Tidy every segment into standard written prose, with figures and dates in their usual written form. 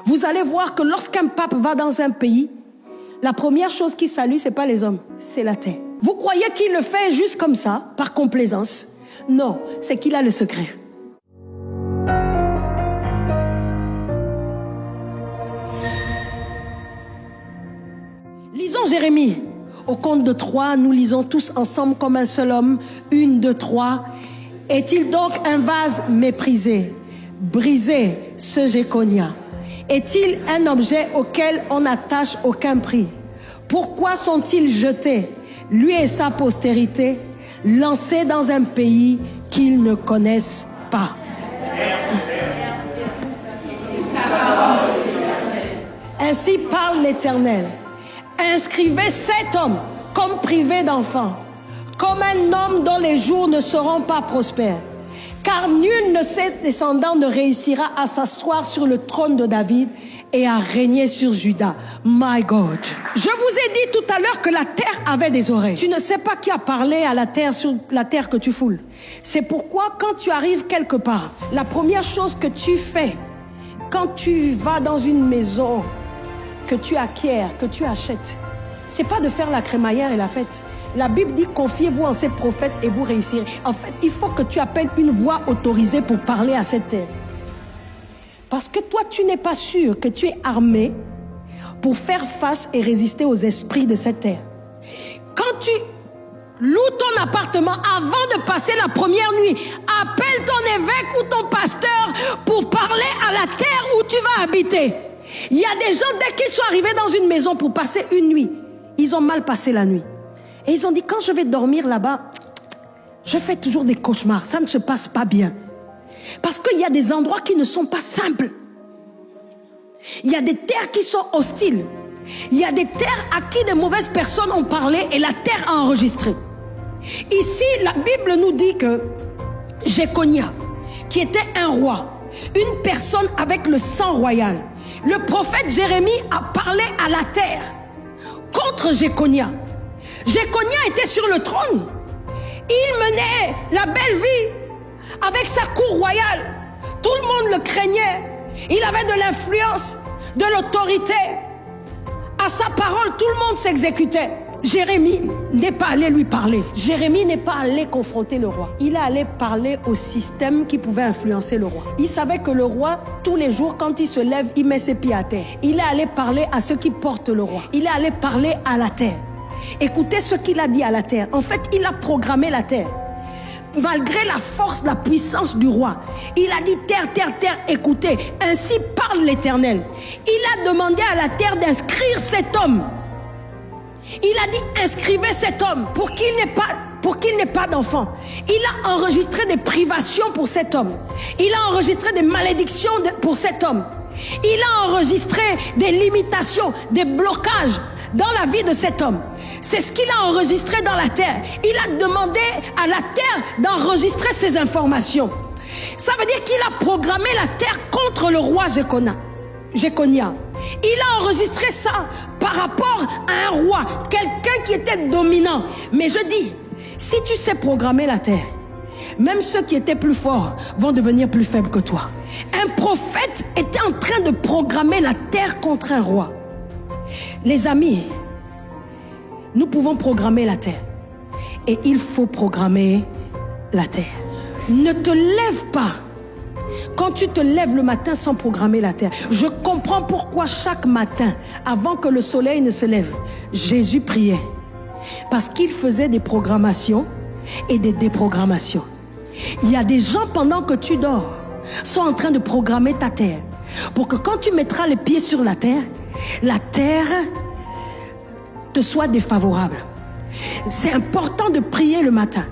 Vous allez voir que lorsqu'un pape va dans un pays, la première chose qu'il salue, ce n'est pas les hommes, c'est la terre. Vous croyez qu'il le fait juste comme ça, par complaisance? Non, c'est qu'il a le secret. Lisons Jérémie. Au compte de 3, nous lisons tous ensemble comme un seul homme. 1, 2, 3. Est-il donc un vase méprisé, brisé, ce Jéconia? Est-il un objet auquel on n'attache aucun prix? Pourquoi sont-ils jetés, lui et sa postérité, lancés dans un pays qu'ils ne connaissent pas? Ainsi parle l'Éternel. Inscrivez cet homme comme privé d'enfant, comme un homme dont les jours ne seront pas prospères. Car nul de ses descendants ne réussira à s'asseoir sur le trône de David et à régner sur Juda. My God. Je vous ai dit tout à l'heure que la terre avait des oreilles. Tu ne sais pas qui a parlé à la terre sur la terre que tu foules. C'est pourquoi quand tu arrives quelque part, la première chose que tu fais, quand tu vas dans une maison, que tu acquiers, que tu achètes, c'est pas de faire la crémaillère et la fête. La Bible dit, confiez-vous en ces prophètes et vous réussirez. En fait, il faut que tu appelles une voix autorisée pour parler à cette terre. Parce que toi, tu n'es pas sûr que tu es armé pour faire face et résister aux esprits de cette terre. Quand tu loues ton appartement avant de passer la première nuit, appelle ton évêque ou ton pasteur pour parler à la terre où tu vas habiter. Il y a des gens, dès qu'ils sont arrivés dans une maison pour passer une nuit, ils ont mal passé la nuit. Et ils ont dit, quand je vais dormir là-bas, je fais toujours des cauchemars, ça ne se passe pas bien. Parce qu'il y a des endroits qui ne sont pas simples. Il y a des terres qui sont hostiles. Il y a des terres à qui de mauvaises personnes ont parlé et la terre a enregistré. Ici, la Bible nous dit que Jéconia, qui était un roi, une personne avec le sang royal, le prophète Jérémie a parlé à la terre contre Jéconia. Jéconia était sur le trône. Il menait la belle vie avec sa cour royale. Tout le monde le craignait. Il avait de l'influence, de l'autorité. À sa parole, tout le monde s'exécutait. Jérémie n'est pas allé lui parler. Jérémie n'est pas allé confronter le roi. Il est allé parler au système qui pouvait influencer le roi. Il savait que le roi, tous les jours, quand il se lève, il met ses pieds à terre. Il est allé parler à ceux qui portent le roi. Il est allé parler à la terre. Écoutez ce qu'il a dit à la terre. En fait, il a programmé la terre. Malgré la force, la puissance du roi, il a dit terre, terre, terre, écoutez, ainsi parle l'Éternel. Il a demandé à la terre d'inscrire cet homme. Il a dit inscrivez cet homme pour qu'il n'ait pas d'enfant. Il a enregistré des privations pour cet homme. Il a enregistré des malédictions pour cet homme. Il a enregistré des limitations, des blocages dans la vie de cet homme. C'est ce qu'il a enregistré dans la terre. Il a demandé à la terre d'enregistrer ces informations. Ça veut dire qu'il a programmé la terre contre le roi Jéconia. Il a enregistré ça par rapport à un roi, quelqu'un qui était dominant. Mais je dis, si tu sais programmer la terre, même ceux qui étaient plus forts vont devenir plus faibles que toi. Un prophète était en train de programmer la terre contre un roi. Les amis, nous pouvons programmer la terre. Et il faut programmer la terre. Ne te lève pas quand tu te lèves le matin sans programmer la terre. Je comprends pourquoi chaque matin, avant que le soleil ne se lève, Jésus priait. Parce qu'il faisait des programmations et des déprogrammations. Il y a des gens, pendant que tu dors, sont en train de programmer ta terre. Pour que quand tu mettras les pieds sur la terre te soit défavorable. C'est important de prier le matin.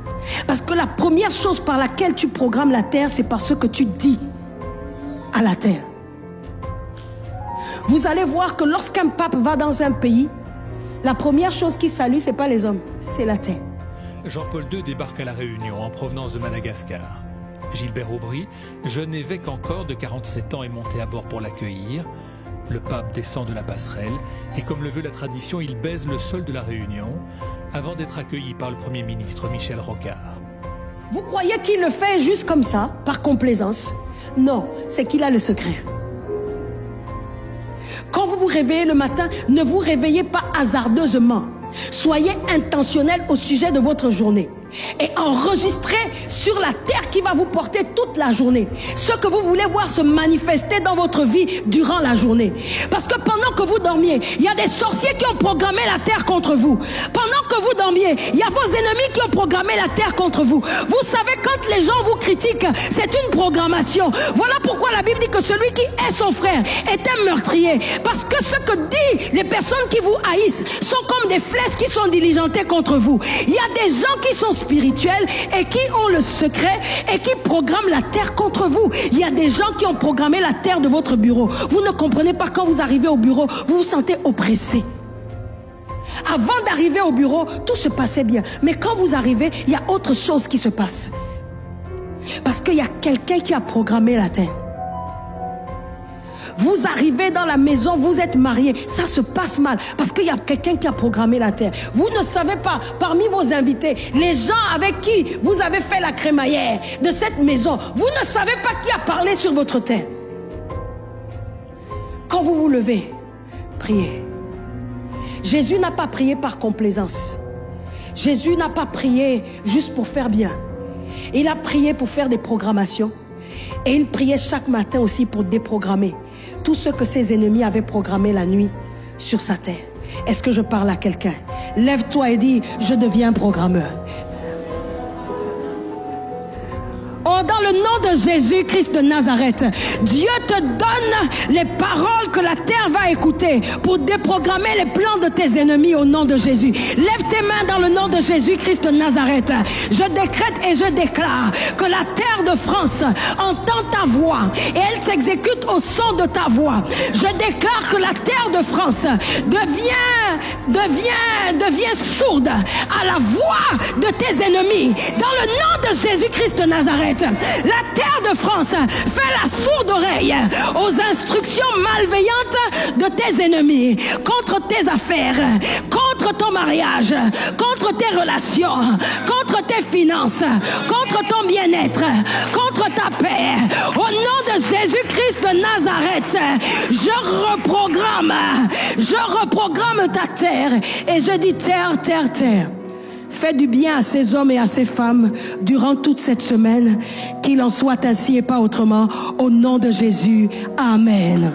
Parce que la première chose par laquelle tu programmes la terre, c'est par ce que tu dis à la terre. Vous allez voir que lorsqu'un pape va dans un pays, la première chose qu'il salue, ce n'est pas les hommes, c'est la terre. Jean-Paul II débarque à La Réunion en provenance de Madagascar. Gilbert Aubry, jeune évêque encore de 47 ans, est monté à bord pour l'accueillir. Le pape descend de la passerelle et comme le veut la tradition, il baise le sol de La Réunion avant d'être accueilli par le Premier ministre Michel Rocard. Vous croyez qu'il le fait juste comme ça, par complaisance? Non, c'est qu'il a le secret. Quand vous vous réveillez le matin, ne vous réveillez pas hasardeusement. Soyez intentionnel au sujet de votre journée. Et enregistrez sur la terre qui va vous porter toute la journée ce que vous voulez voir se manifester dans votre vie durant la journée. Parce que pendant que vous dormiez, il y a des sorciers qui ont programmé la terre contre vous. Pendant que vous dormiez, il y a vos ennemis qui ont programmé la terre contre vous. Vous savez, quand les gens vous critiquent, c'est une programmation. Voilà pourquoi la Bible dit que celui qui hait son frère est un meurtrier. Parce que ce que disent les personnes qui vous haïssent sont comme des flèches qui sont diligentées contre vous. Il y a des gens qui sont spirituels et qui ont le secret et qui programment la terre contre vous. Il y a des gens qui ont programmé la terre de votre bureau. Vous ne comprenez pas, quand vous arrivez au bureau, vous vous sentez oppressé. Avant d'arriver au bureau, tout se passait bien. Mais quand vous arrivez, il y a autre chose qui se passe. Parce qu'il y a quelqu'un qui a programmé la terre. Vous arrivez dans la maison, vous êtes mariés, ça se passe mal parce qu'il y a quelqu'un qui a programmé la terre. Vous ne savez pas, parmi vos invités, les gens avec qui vous avez fait la crémaillère de cette maison, vous ne savez pas qui a parlé sur votre terre. Quand vous vous levez, priez. Jésus n'a pas prié par complaisance. Jésus n'a pas prié juste pour faire bien. Il a prié pour faire des programmations. Et il priait chaque matin aussi pour déprogrammer tout ce que ses ennemis avaient programmé la nuit sur sa terre. Est-ce que je parle à quelqu'un? Lève-toi et dis, je deviens programmeur. Oh, dans le nom de Jésus-Christ de Nazareth, Dieu te donne les paroles que la terre va écouter pour déprogrammer les plans de tes ennemis au nom de Jésus. Lève tes mains dans le nom de Jésus-Christ de Nazareth. Je décrète et je déclare que la terre de France entend ta voix et elle s'exécute au son de ta voix. Je déclare que la terre de France devient sourde à la voix de tes ennemis. Dans le nom de Jésus-Christ de Nazareth, la terre de France fait la sourde oreille aux instructions malveillantes de tes ennemis contre tes affaires, contre ton mariage, contre tes relations, contre tes finances, contre ton bien-être, contre ta paix. Au nom de Jésus-Christ de Nazareth, je reprogramme ta terre et je dis terre, terre, terre. Fais du bien à ces hommes et à ces femmes durant toute cette semaine. Qu'il en soit ainsi et pas autrement. Au nom de Jésus. Amen.